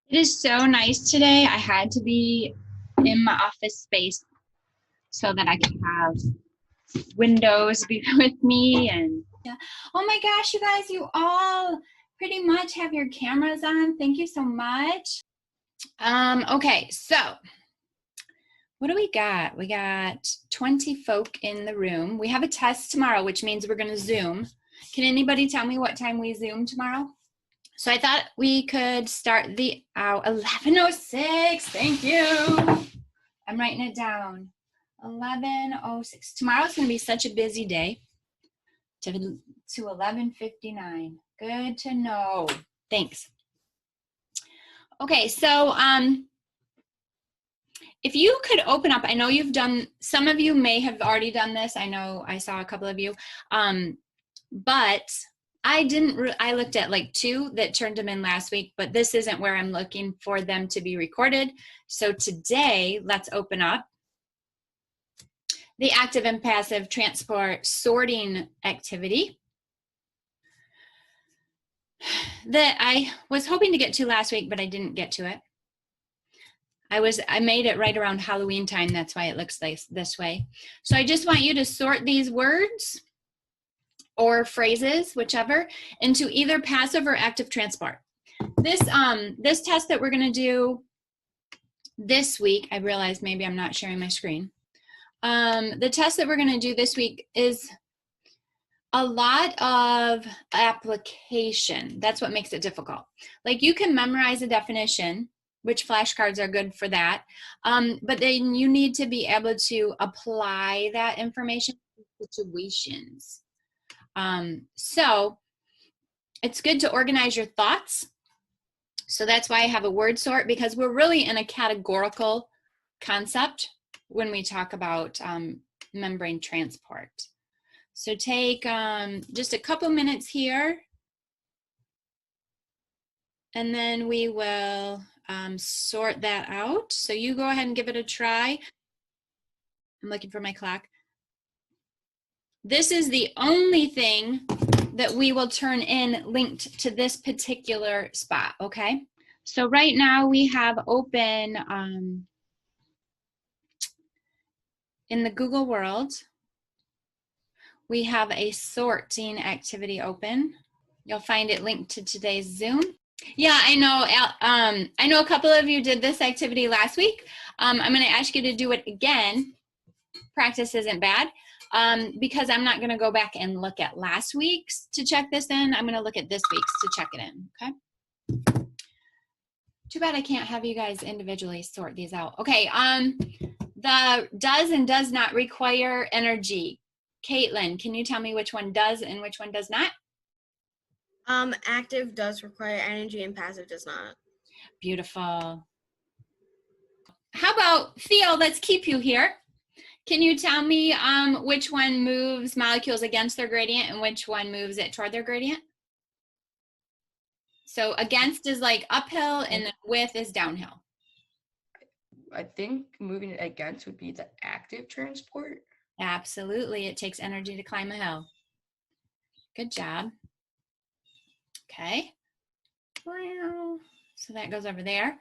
It is so nice today. I had to be in my office space so that I could have windows be with me. And yeah. Oh my gosh, you guys, you all pretty much have your cameras on. Thank you so much. Okay, so what do we got? We got 20 folk in the room. We have a test tomorrow, which means we're going to Zoom. Can anybody tell me what time we Zoom tomorrow? So I thought we could start the 11:06. Thank you. I'm writing it down. 11:06. Tomorrow's going to be such a busy day. To 11:59. Good to know. Thanks. Okay, so if you could open up, I know you've done, some of you may have already done this. I know I saw a couple of you, but I looked at like 2 that turned them in last week, but this isn't where I'm looking for them to be recorded. So today, let's open up the active and passive transport sorting activity that I was hoping to get to last week, but I didn't get to it. I made it right around Halloween time. That's why it looks like this way. So I just want you to sort these words or phrases, whichever, into either passive or active transport. This test that we're going to do this week, I realize maybe I'm not sharing my screen. The test that we're going to do this week is a lot of application. That's what makes it difficult. Like, you can memorize a definition, which flashcards are good for that, but then you need to be able to apply that information to situations. So it's good to organize your thoughts. So that's why I have a word sort, because we're really in a categorical concept when we talk about membrane transport. So take just a couple minutes here, and then we will sort that out. So you go ahead and give it a try. I'm looking for my clock. This is the only thing that we will turn in linked to this particular spot, okay? So right now we have open in the Google World, we have a sorting activity open. You'll find it linked to today's Zoom. Yeah, I know a couple of you did this activity last week. I'm going to ask you to do it again. Practice isn't bad, because I'm not going to go back and look at last week's to check this in. I'm going to look at this week's to check it in, okay? Too bad I can't have you guys individually sort these out. Okay, the does and does not require energy. Caitlin, can you tell me which one does and which one does not? Active does require energy and passive does not. Beautiful. How about Theo, let's keep you here. Can you tell me which one moves molecules against their gradient and which one moves it toward their gradient? So against is like uphill and with is downhill. I think moving it against would be the active transport. Absolutely. It takes energy to climb a hill. Good job. Okay. So that goes over there.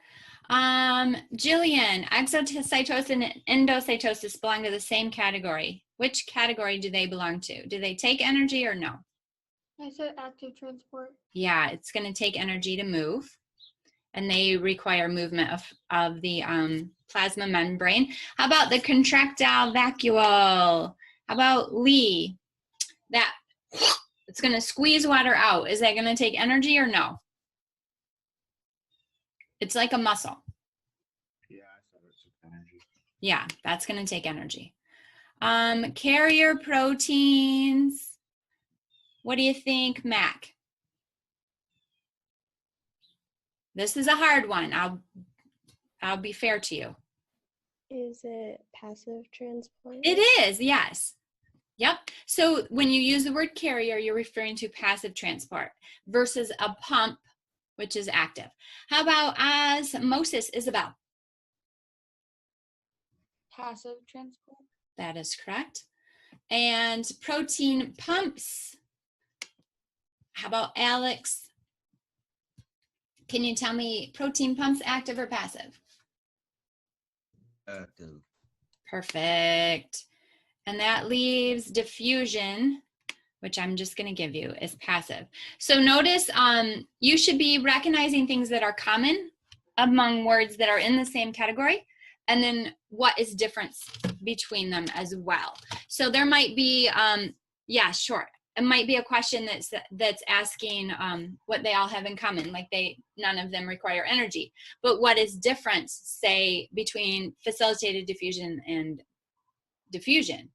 Jillian, exocytosis and endocytosis belong to the same category. Which category do they belong to? Do they take energy or no? I said active transport. Yeah, it's going to take energy to move, and they require movement of the plasma membrane. How about the contractile vacuole? How about Lee? That it's going to squeeze water out. Is that going to take energy or no? It's like a muscle. Yeah, I thought it took energy. Yeah, that's going to take energy. Carrier proteins. What do you think, Mac? This is a hard one. I'll be fair to you. Is it passive transport? It is, yes. Yep. So when you use the word carrier, you're referring to passive transport versus a pump, which is active. How about osmosis, Isabel? Passive transport. That is correct. And protein pumps. How about Alex? Can you tell me protein pumps active or passive? Active. Perfect. And that leaves diffusion, which I'm just going to give you, is passive. So notice you should be recognizing things that are common among words that are in the same category, and then what is difference between them as well. So there might be, yeah, sure. It might be a question that's asking what they all have in common, like none of them require energy. But what is difference, say, between facilitated diffusion and diffusion?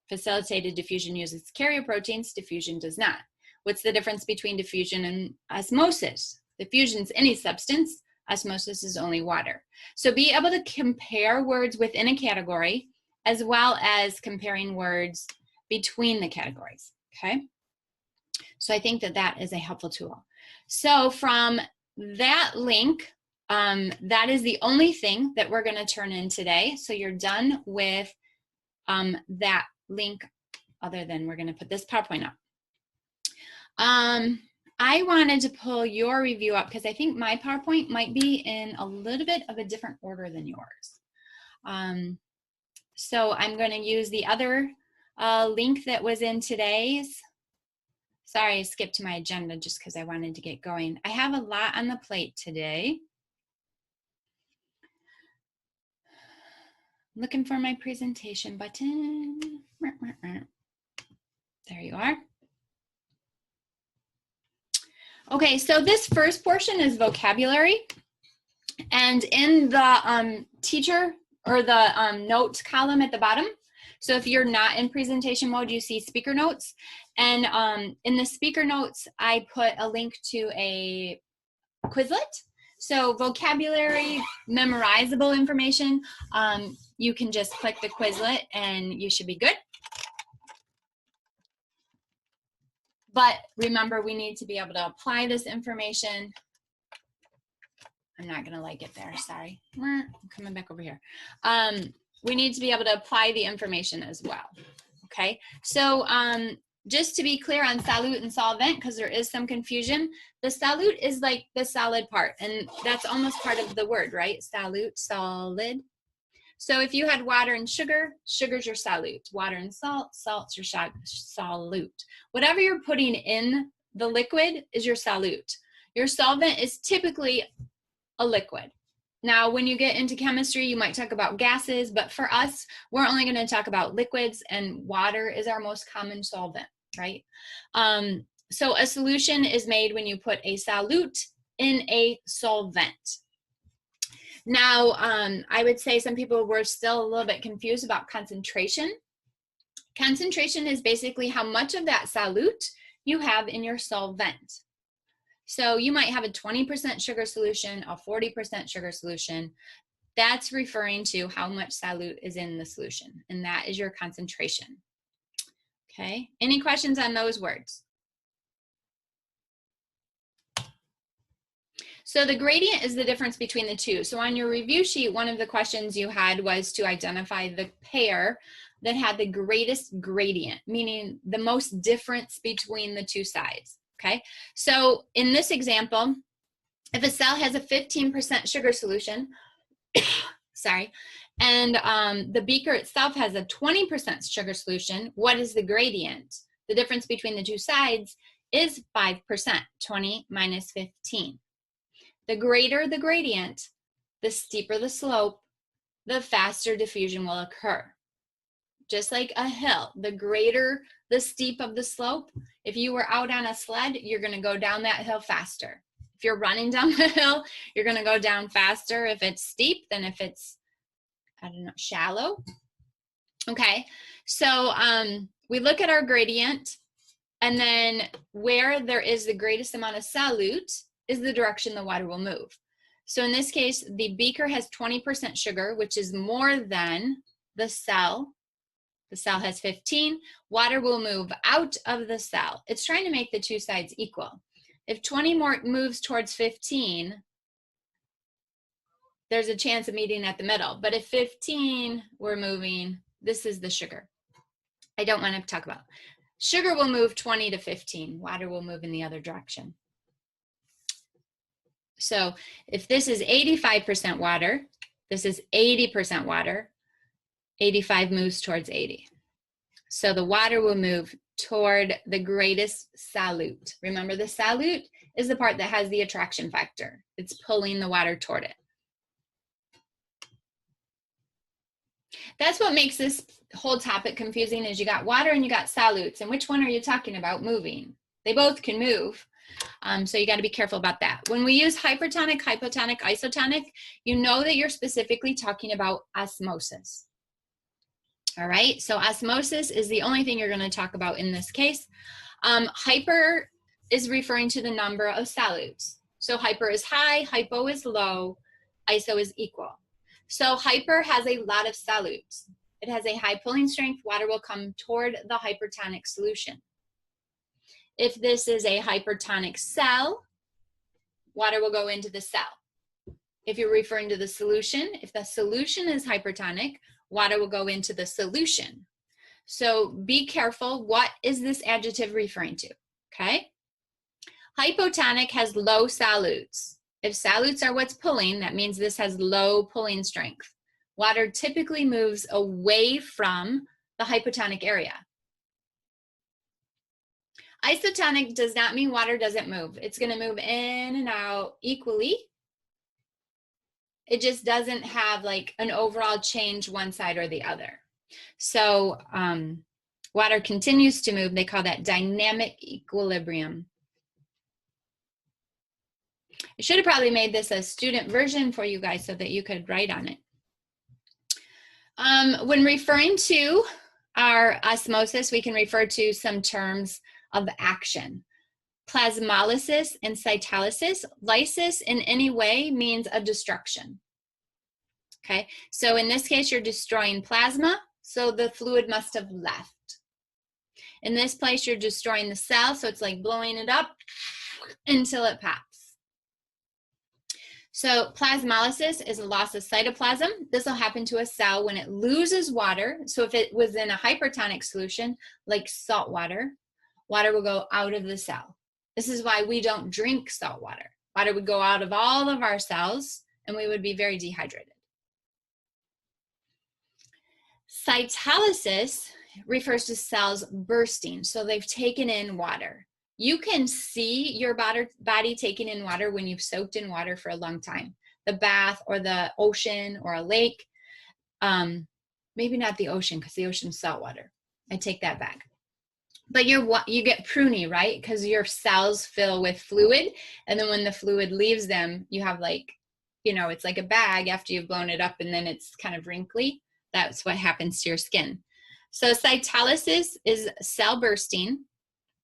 Facilitated diffusion uses carrier proteins, diffusion does not. What's the difference between diffusion and osmosis? Diffusion is any substance, osmosis is only water. So be able to compare words within a category as well as comparing words between the categories, okay? So I think that is a helpful tool. So from that link, that is the only thing that we're gonna turn in today. So you're done with that link, other than we're going to put this PowerPoint up. I wanted to pull your review up because I think my PowerPoint might be in a little bit of a different order than yours. So I'm going to use the other link that was in today's. Sorry, I skipped to my agenda just because I wanted to get going. I have a lot on the plate today. Looking for my presentation button. There you are. Okay, so this first portion is vocabulary. And in the teacher or the notes column at the bottom, so if you're not in presentation mode, you see speaker notes. And in the speaker notes, I put a link to a Quizlet. So vocabulary, memorizable information, you can just click the Quizlet and you should be good. But remember, we need to be able to apply this information. I'm not gonna like it there, sorry. I'm coming back over here. We need to be able to apply the information as well, okay? So just to be clear on solute and solvent, because there is some confusion, the solute is like the solid part, and that's almost part of the word, right? Solute, solid. So if you had water and sugar, sugar's your solute. Water and salt, salt's your solute. Whatever you're putting in the liquid is your solute. Your solvent is typically a liquid. Now, when you get into chemistry, you might talk about gases, but for us, we're only going to talk about liquids, and water is our most common solvent, right? So a solution is made when you put a solute in a solvent. Now, I would say some people were still a little bit confused about concentration. Concentration is basically how much of that solute you have in your solvent. So you might have a 20% sugar solution, a 40% sugar solution. That's referring to how much solute is in the solution, and that is your concentration. Okay, any questions on those words? So the gradient is the difference between the two. So on your review sheet, one of the questions you had was to identify the pair that had the greatest gradient, meaning the most difference between the two sides, okay? So in this example, if a cell has a 15% sugar solution, sorry, and the beaker itself has a 20% sugar solution, what is the gradient? The difference between the two sides is 5%, 20 minus 15. The greater the gradient, the steeper the slope, the faster diffusion will occur. Just like a hill, the greater the steep of the slope, if you were out on a sled, you're gonna go down that hill faster. If you're running down the hill, you're gonna go down faster if it's steep than if it's, I don't know, shallow. Okay, so we look at our gradient, and then where there is the greatest amount of solute is the direction the water will move. So in this case, the beaker has 20% sugar, which is more than the cell. The cell has 15. Water will move out of the cell. It's trying to make the two sides equal. If 20 more moves towards 15, there's a chance of meeting at the middle. But if 15 were moving, this is the sugar. I don't want to talk about. Sugar will move 20 to 15. Water will move in the other direction. So if this is 85% water, this is 80% water, 85 moves towards 80. So the water will move toward the greatest solute. Remember, the solute is the part that has the attraction factor. It's pulling the water toward it. That's what makes this whole topic confusing, is you got water and you got solutes, and which one are you talking about moving? They both can move. So you got to be careful about that. When we use hypertonic, hypotonic, isotonic, you know that you're specifically talking about osmosis. All right, so osmosis is the only thing you're going to talk about in this case. Hyper is referring to the number of solutes. So hyper is high, hypo is low, iso is equal. So hyper has a lot of solutes. It has a high pulling strength. Water will come toward the hypertonic solution. If this is a hypertonic cell, water will go into the cell. If you're referring to the solution, if the solution is hypertonic, water will go into the solution. So be careful. What is this adjective referring to? Okay. Hypotonic has low solutes. If solutes are what's pulling, that means this has low pulling strength. Water typically moves away from the hypotonic area. Isotonic does not mean water doesn't move. It's going to move in and out equally. It just doesn't have like an overall change one side or the other. So water continues to move. They call that dynamic equilibrium. I should have probably made this a student version for you guys so that you could write on it. When referring to our osmosis, we can refer to some terms of action. Plasmolysis and cytolysis. Lysis in any way means a destruction. Okay, so in this case, you're destroying plasma, so the fluid must have left. In this place, you're destroying the cell, so it's like blowing it up until it pops. So plasmolysis is a loss of cytoplasm. This will happen to a cell when it loses water. So if it was in a hypertonic solution, like salt water, water will go out of the cell. This is why we don't drink salt water. Water would go out of all of our cells, and we would be very dehydrated. Cytolysis refers to cells bursting. So they've taken in water. You can see your body taking in water when you've soaked in water for a long time. The bath or the ocean or a lake. Maybe not the ocean, because the ocean's salt water. I take that back. But you get pruny, right? Because your cells fill with fluid. And then when the fluid leaves them, you have like, you know, it's like a bag after you've blown it up and then it's kind of wrinkly. That's what happens to your skin. So cytolysis is cell bursting.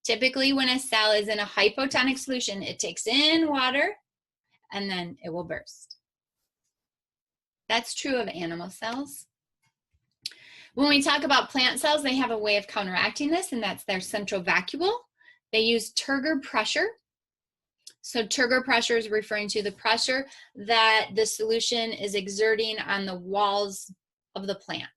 Typically when a cell is in a hypotonic solution, it takes in water and then it will burst. That's true of animal cells. When we talk about plant cells, they have a way of counteracting this, and that's their central vacuole. They use Turgor pressure. So Turgor pressure is referring to the pressure that the solution is exerting on the walls of the plant.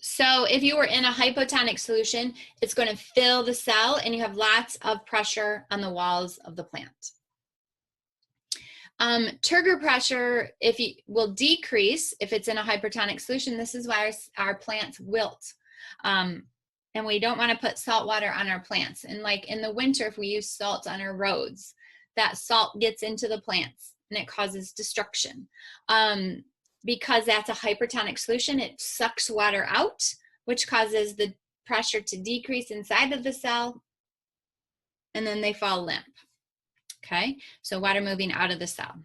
So if you were in a hypotonic solution, it's going to fill the cell and you have lots of pressure on the walls of the plant. Turgor pressure will decrease if it's in a hypertonic solution. This is why our plants wilt. And we don't want to put salt water on our plants. And like in the winter, if we use salt on our roads, that salt gets into the plants and it causes destruction. Because that's a hypertonic solution, it sucks water out, which causes the pressure to decrease inside of the cell, and then they fall limp. Okay, so water moving out of the cell.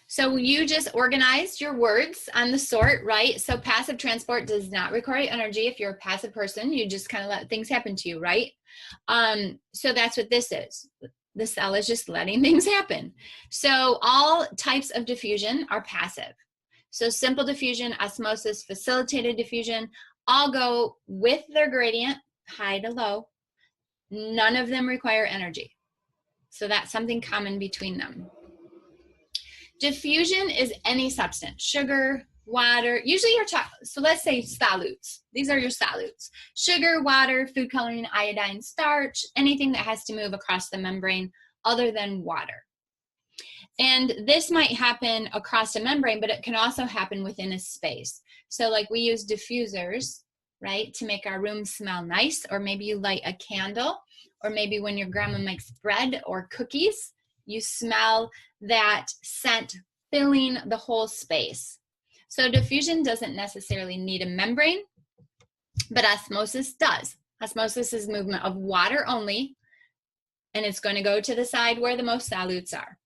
So you just organized your words on the sort, right? So passive transport does not require energy. If you're a passive person, you just kind of let things happen to you, right? So that's what this is. The cell is just letting things happen. So all types of diffusion are passive. So simple diffusion, osmosis, facilitated diffusion, all go with their gradient, high to low. None of them require energy. So that's something common between them. Diffusion is any substance, sugar, water, usually you're talking, so let's say solutes. These are your solutes. Sugar, water, food coloring, iodine, starch, anything that has to move across the membrane other than water. And this might happen across a membrane, but it can also happen within a space. So like we use diffusers, right, to make our room smell nice, or maybe you light a candle, or maybe when your grandma makes bread or cookies, you smell that scent filling the whole space. So diffusion doesn't necessarily need a membrane, but osmosis does. Osmosis is movement of water only, and it's going to go to the side where the most solutes are.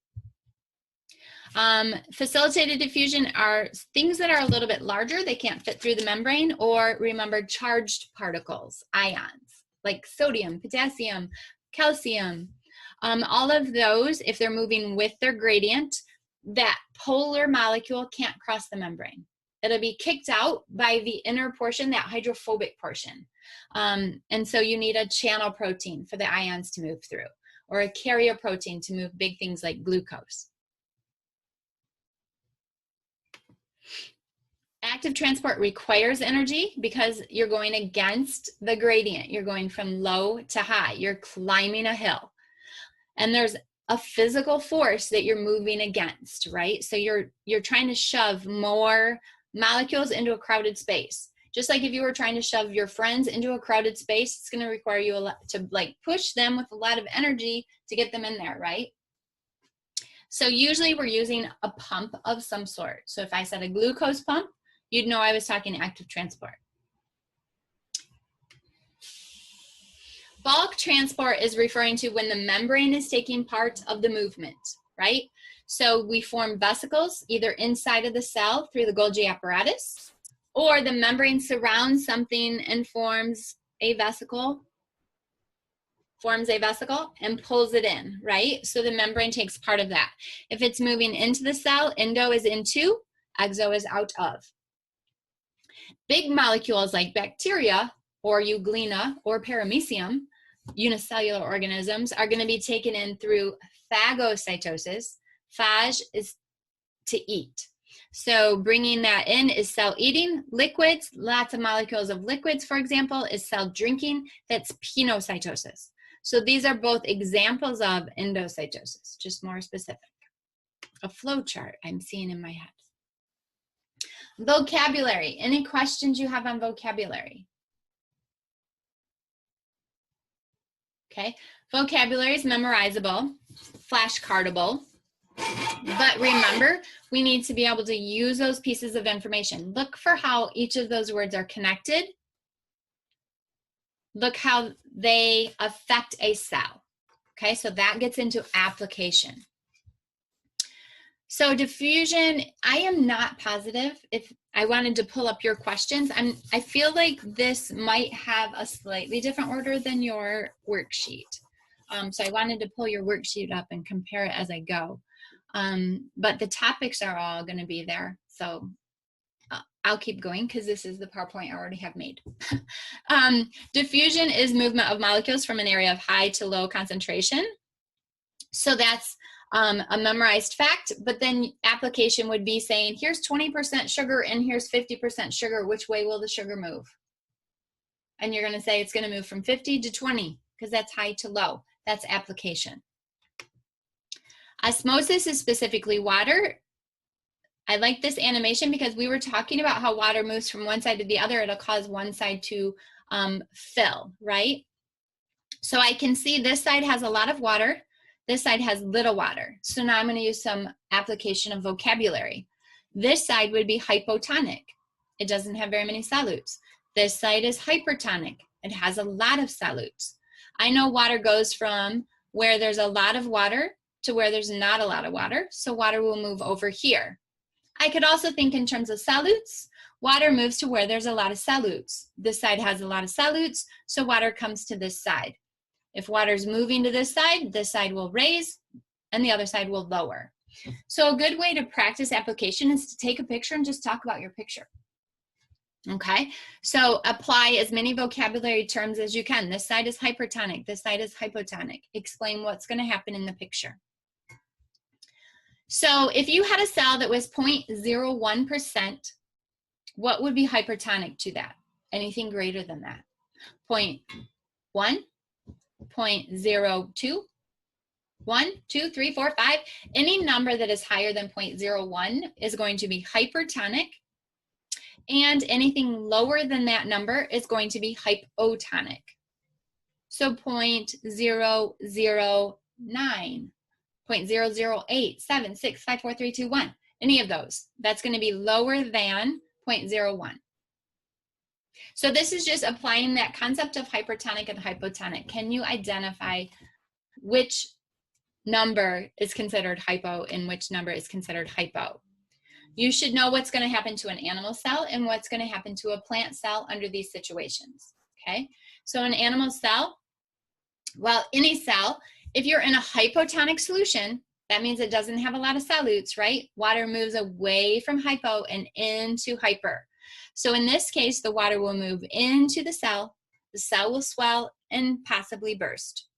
Facilitated diffusion are things that are a little bit larger. They can't fit through the membrane, or remember charged particles, ions, like sodium, potassium, calcium. All of those, if they're moving with their gradient, that polar molecule can't cross the membrane. It'll be kicked out by the inner portion, that hydrophobic portion. And so you need a channel protein for the ions to move through, or a carrier protein to move big things like glucose. Active transport requires energy because you're going against the gradient. You're going from low to high. You're climbing a hill. And there's a physical force that you're moving against, right? So you're trying to shove more molecules into a crowded space. Just like if you were trying to shove your friends into a crowded space, it's going to require you a lot to like push them with a lot of energy to get them in there, right? So usually we're using a pump of some sort. So if I said a glucose pump, you'd know I was talking active transport. Bulk transport is referring to when the membrane is taking part of the movement, right? So we form vesicles either inside of the cell through the Golgi apparatus, or the membrane surrounds something and forms a vesicle and pulls it in, right? So the membrane takes part of that. If it's moving into the cell, endo is into, exo is out of. Big molecules like bacteria or euglena or paramecium, unicellular organisms, are going to be taken in through phagocytosis. Phage is to eat. So bringing that in is cell eating. Liquids, lots of molecules of liquids, for example, is cell drinking. That's pinocytosis. So these are both examples of endocytosis, just more specific. A flow chart I'm seeing in my head. Vocabulary. Any questions you have on vocabulary? Okay. Vocabulary is memorizable, flashcardable. But remember, we need to be able to use those pieces of information. Look for how each of those words are connected. Look how they affect a cell. Okay, so that gets into application. So diffusion, I am not positive. If I wanted to pull up your questions, I feel like this might have a slightly different order than your worksheet. So I wanted to pull your worksheet up and compare it as I go. But the topics are all going to be there. So I'll keep going because this is the PowerPoint I already have made. Diffusion is movement of molecules from an area of high to low concentration. So that's a memorized fact, but then application would be saying, here's 20% sugar and here's 50% sugar. Which way will the sugar move? And you're going to say it's going to move from 50 to 20 because that's high to low. That's application. Osmosis is specifically water. I like this animation because we were talking about how water moves from one side to the other. It'll cause one side to fill, right? So I can see this side has a lot of water. This side has little water. So now I'm going to use some application of vocabulary. This side would be hypotonic. It doesn't have very many solutes. This side is hypertonic. It has a lot of solutes. I know water goes from where there's a lot of water to where there's not a lot of water. So water will move over here. I could also think in terms of solutes. Water moves to where there's a lot of solutes. This side has a lot of solutes, so water comes to this side. If water's moving to this side will raise and the other side will lower. So a good way to practice application is to take a picture and just talk about your picture. Okay, so apply as many vocabulary terms as you can. This side is hypertonic, this side is hypotonic. Explain what's going to happen in the picture. So if you had a cell that was 0.01% What would be hypertonic to that? Anything greater than that. 0.1, 0.02, 1, 2, 3, 4, 5. Any number that is higher than 0.01 is going to be hypertonic. And anything lower than that number is going to be hypotonic. So 0.009, 0.008, 7, 6, 5, 4, 3, 2, 1. Any of those. That's going to be lower than 0.01. So this is just applying that concept of hypertonic and hypotonic. Can you identify which number is considered hypo and which number is considered hypo? You should know what's going to happen to an animal cell and what's going to happen to a plant cell under these situations, okay? So an animal cell, well, any cell, if you're in a hypotonic solution, that means it doesn't have a lot of solutes, right? Water moves away from hypo and into hyper. So in this case, the water will move into the cell will swell and possibly burst.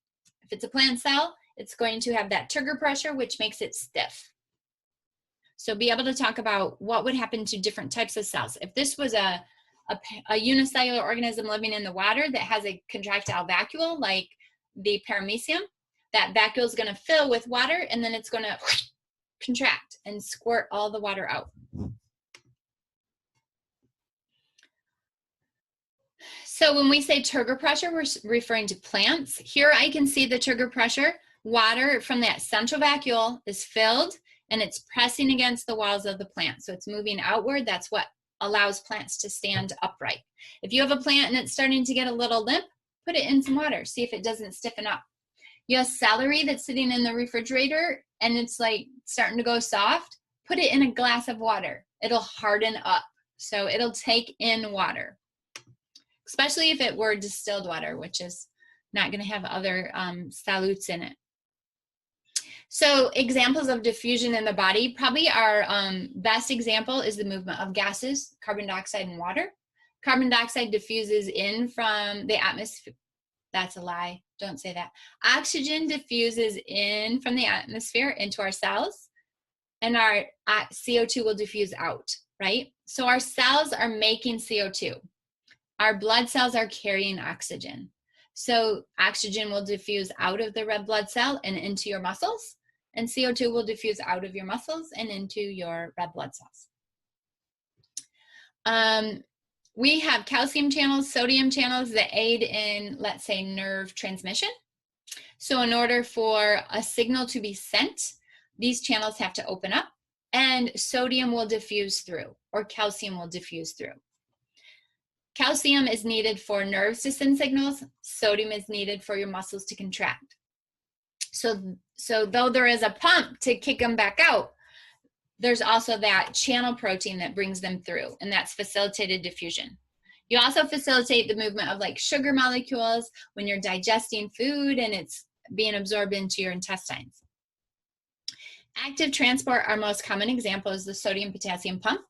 If it's a plant cell, it's going to have that Turgor pressure, which makes it stiff. So be able to talk about what would happen to different types of cells. If this was a unicellular organism living in the water that has a contractile vacuole, like the paramecium, that vacuole is going to fill with water and then it's going to contract and squirt all the water out. So when we say Turgor pressure, we're referring to plants. Here I can see the Turgor pressure. Water from that central vacuole is filled and it's pressing against the walls of the plant. So it's moving outward. That's what allows plants to stand upright. If you have a plant and it's starting to get a little limp, put it in some water. See if it doesn't stiffen up. You have celery that's sitting in the refrigerator and it's like starting to go soft. Put it in a glass of water. It'll harden up. So it'll take in water, especially if it were distilled water, which is not going to have other solutes in it. So examples of diffusion in the body, probably our best example is the movement of gases, carbon dioxide and water. Carbon dioxide diffuses in from the atmosphere. That's a lie. Don't say that. Oxygen diffuses in from the atmosphere into our cells, and our CO2 will diffuse out, right? So our cells are making CO2. Our blood cells are carrying oxygen. So oxygen will diffuse out of the red blood cell and into your muscles, and CO2 will diffuse out of your muscles and into your red blood cells. We have calcium channels, sodium channels that aid in, let's say, nerve transmission. So in order for a signal to be sent, these channels have to open up and sodium will diffuse through, or calcium will diffuse through. Calcium is needed for nerves to send signals. Sodium is needed for your muscles to contract. So though there is a pump to kick them back out, there's also that channel protein that brings them through, and that's facilitated diffusion. You also facilitate the movement of like sugar molecules when you're digesting food and it's being absorbed into your intestines. Active transport, our most common example is the sodium-potassium pump.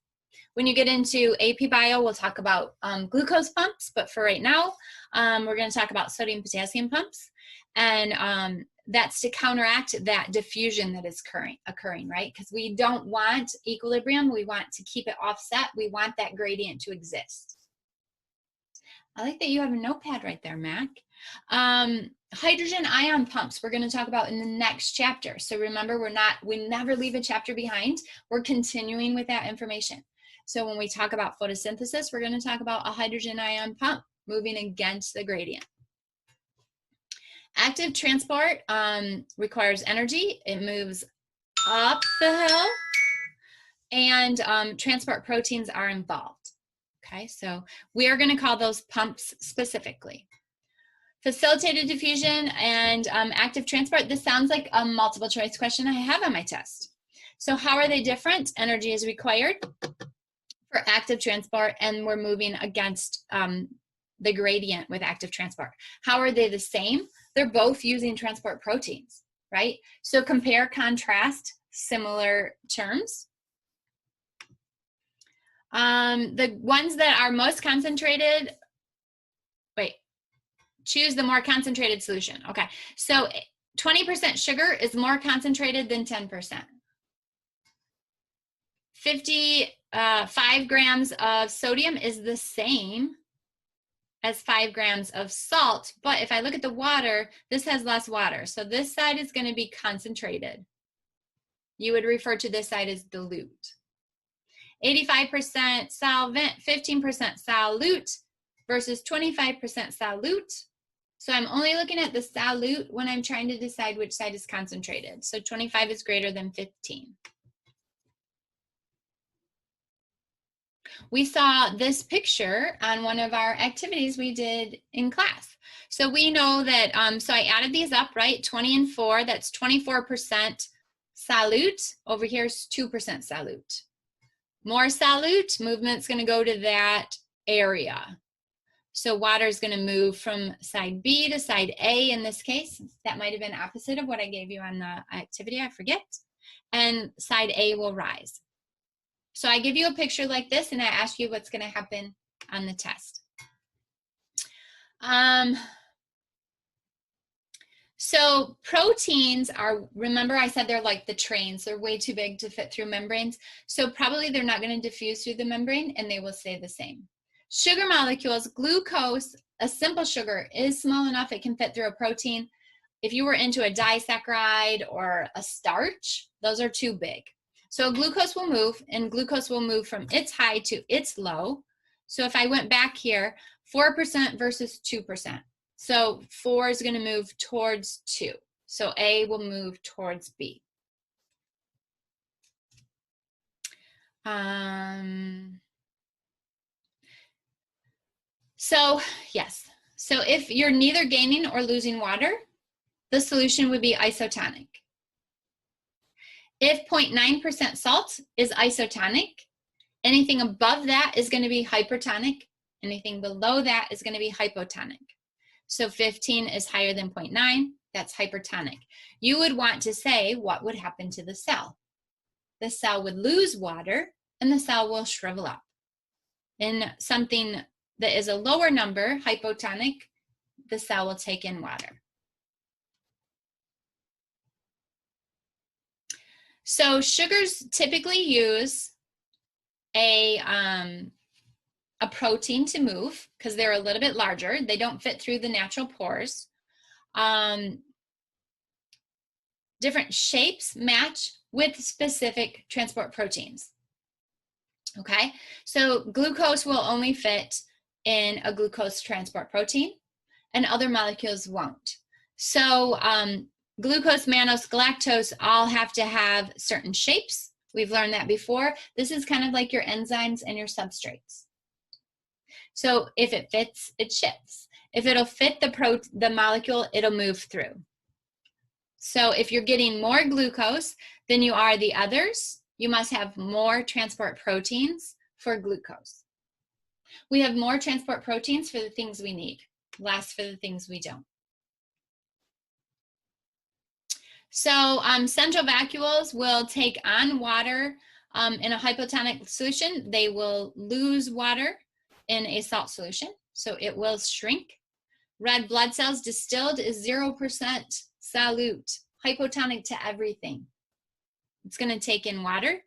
When you get into AP Bio, we'll talk about glucose pumps, but for right now, we're going to talk about sodium-potassium pumps. And that's to counteract that diffusion that is occurring, right? Because we don't want equilibrium. We want to keep it offset. We want that gradient to exist. I like that you have a notepad right there, Mac. Hydrogen ion pumps we're going to talk about in the next chapter. So remember, we never leave a chapter behind. We're continuing with that information. So when we talk about photosynthesis, we're going to talk about a hydrogen ion pump moving against the gradient. Active transport requires energy. It moves up the hill, and transport proteins are involved. Okay, so we are going to call those pumps specifically. Facilitated diffusion and active transport. This sounds like a multiple choice question I have on my test. So how are they different? Energy is required for active transport, and we're moving against the gradient with active transport. How are they the same? They're both using transport proteins, right? So compare, contrast, similar terms. The ones that are most concentrated, choose the more concentrated solution. Okay, so 20% sugar is more concentrated than 10%. 5 grams of sodium is the same as 5 grams of salt, but if I look at the water, this has less water. So this side is going to be concentrated. You would refer to this side as dilute. 85% solvent, 15% solute versus 25% solute. So I'm only looking at the solute when I'm trying to decide which side is concentrated. So 25 is greater than 15. We saw this picture on one of our activities we did in class. So we know that, so I added these up, right? 20 and 4, that's 24% solute. Over here is 2% solute. More solute, movement's going to go to that area. So water is going to move from side B to side A in this case. That might have been opposite of what I gave you on the activity, I forget. And side A will rise. So I give you a picture like this and I ask you what's going to happen on the test. So proteins are, remember I said they're like the trains, they're way too big to fit through membranes. So probably they're not going to diffuse through the membrane and they will stay the same. Sugar molecules, glucose, a simple sugar is small enough it can fit through a protein. If you were into a disaccharide or a starch, those are too big. So glucose will move, and glucose will move from its high to its low. So if I went back here, 4% versus 2%. So 4 is going to move towards 2. So A will move towards B. So yes, so if you're neither gaining or losing water, the solution would be isotonic. If 0.9% salt is isotonic, anything above that is going to be hypertonic. Anything below that is going to be hypotonic. So 15 is higher than 0.9, that's hypertonic. You would want to say what would happen to the cell. The cell would lose water and the cell will shrivel up. In something that is a lower number, hypotonic, the cell will take in water. So sugars typically use a protein to move because they're a little bit larger. They don't fit through the natural pores. Different shapes match with specific transport proteins. Okay, so glucose will only fit in a glucose transport protein and other molecules won't. So glucose, mannose, galactose all have to have certain shapes. We've learned that before. This is kind of like your enzymes and your substrates. So if it fits, it shifts. If it'll fit the molecule, it'll move through. So if you're getting more glucose than you are the others, you must have more transport proteins for glucose. We have more transport proteins for the things we need, less for the things we don't. So central vacuoles will take on water in a hypotonic solution. They will lose water in a salt solution, so it will shrink. Red blood cells distilled is 0% solute, hypotonic to everything. It's going to take in water.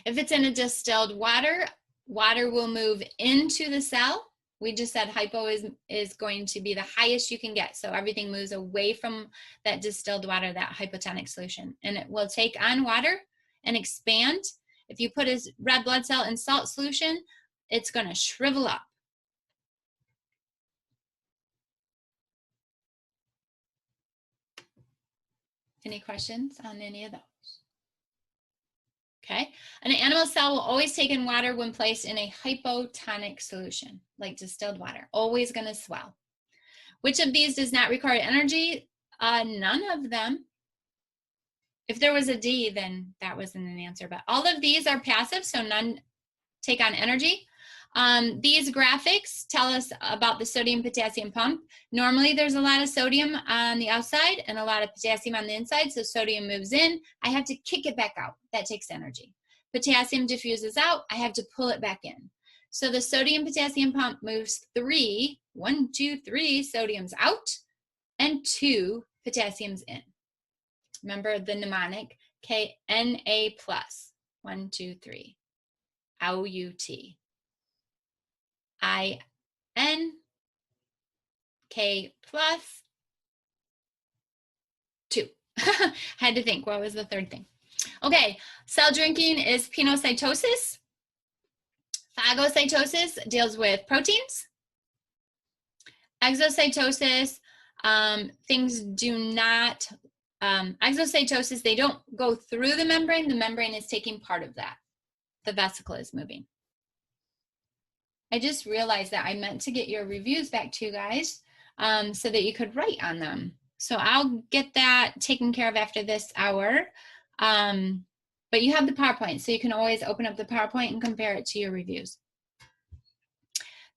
If it's in a distilled water, water will move into the cell. We just said hypo is going to be the highest you can get. So everything moves away from that distilled water, that hypotonic solution. And it will take on water and expand. If you put a red blood cell in salt solution, it's going to shrivel up. Any questions on any of those? Okay, an animal cell will always take in water when placed in a hypotonic solution, like distilled water, always going to swell. Which of these does not require energy? None of them. If there was a D, then that wasn't an answer, but all of these are passive, so none take on energy. These graphics tell us about the sodium-potassium pump. Normally there's a lot of sodium on the outside and a lot of potassium on the inside, so sodium moves in. I have to kick it back out. That takes energy. Potassium diffuses out. I have to pull it back in. So the sodium-potassium pump moves 3, 1, 2, 3 sodiums out and 2 potassiums in. Remember the mnemonic, Okay, Na plus. 1, 2, 3. Out. In K plus 2. Had to think, what was the third thing? Okay, cell drinking is pinocytosis. Phagocytosis deals with proteins. Exocytosis, things do not, exocytosis, they don't go through the membrane is taking part of that. The vesicle is moving. I just realized that I meant to get your reviews back to you guys so that you could write on them. So I'll get that taken care of after this hour. But you have the PowerPoint, so you can always open up the PowerPoint and compare it to your reviews.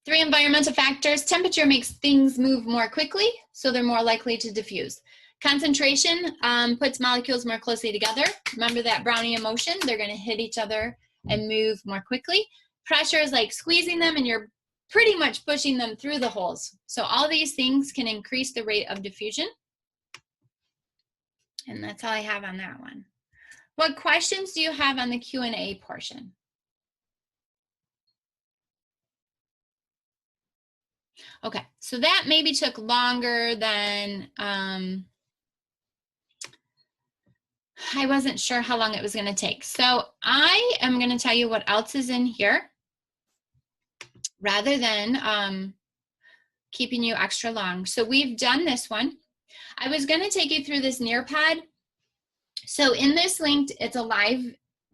3 environmental factors. Temperature makes things move more quickly, so they're more likely to diffuse. Concentration puts molecules more closely together. Remember that Brownian motion? They're going to hit each other and move more quickly. Pressure is like squeezing them, and you're pretty much pushing them through the holes. So all these things can increase the rate of diffusion. And that's all I have on that one. What questions do you have on the Q&A portion? Okay, so that maybe took longer than, I wasn't sure how long it was going to take. So I am going to tell you what else is in here rather than keeping you extra long. So we've done this one. I was going to take you through this Nearpod. So in this link, it's a live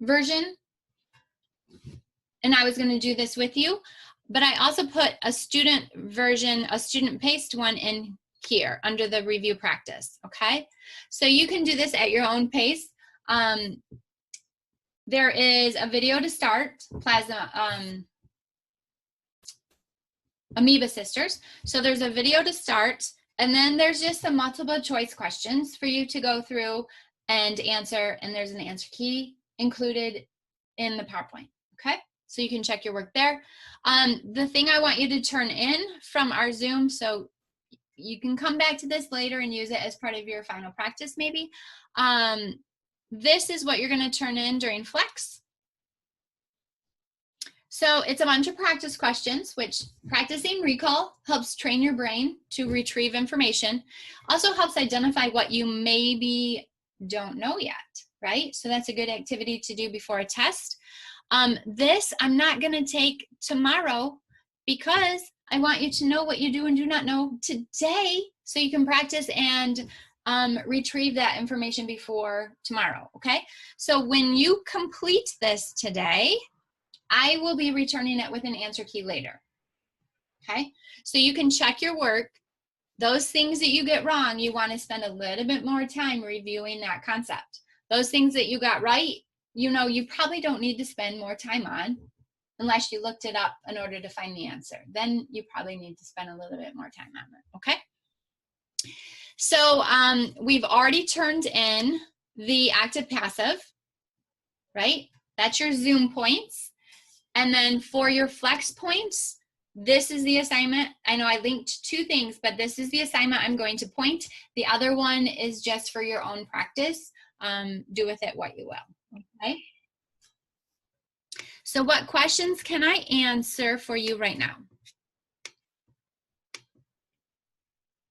version, and I was going to do this with you. But I also put a student version, a student-paced one in here under the review practice, okay? So you can do this at your own pace. There is a video to start, Amoeba Sisters. So there's a video to start, and then there's just some multiple choice questions for you to go through and answer, and there's an answer key included in the PowerPoint, okay? So you can check your work there. The thing I want you to turn in from our Zoom, so you can come back to this later and use it as part of your final practice maybe. This is what you're going to turn in during Flex. So it's a bunch of practice questions, which practicing recall helps train your brain to retrieve information. Also helps identify what you maybe don't know yet, right? So that's a good activity to do before a test. This I'm not going to take tomorrow because I want you to know what you do and do not know today so you can practice and retrieve that information before tomorrow, okay? So when you complete this today, I will be returning it with an answer key later, okay? So you can check your work. Those things that you get wrong, you want to spend a little bit more time reviewing that concept. Those things that you got right, you know, you probably don't need to spend more time on unless you looked it up in order to find the answer. Then you probably need to spend a little bit more time on it, okay? So we've already turned in the active passive, right? That's your Zoom points. And then for your Flex points, this is the assignment. I know I linked 2 things, but this is the assignment I'm going to point. The other one is just for your own practice. Do with it what you will, okay? So what questions can I answer for you right now?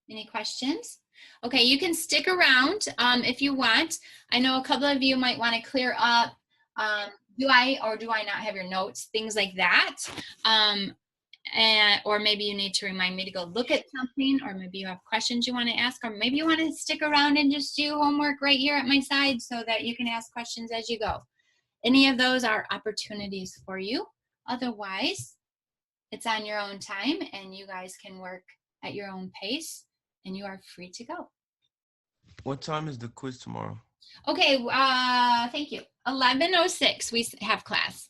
Any questions? Okay, you can stick around if you want. I know a couple of you might want to clear up, do I or do I not have your notes, things like that. Or maybe you need to remind me to go look at something, or maybe you have questions you want to ask, or maybe you want to stick around and just do homework right here at my side so that you can ask questions as you go. Any of those are opportunities for you. Otherwise, it's on your own time and you guys can work at your own pace and you are free to go. What time is the quiz tomorrow? Okay, thank you. 11:06 we have class.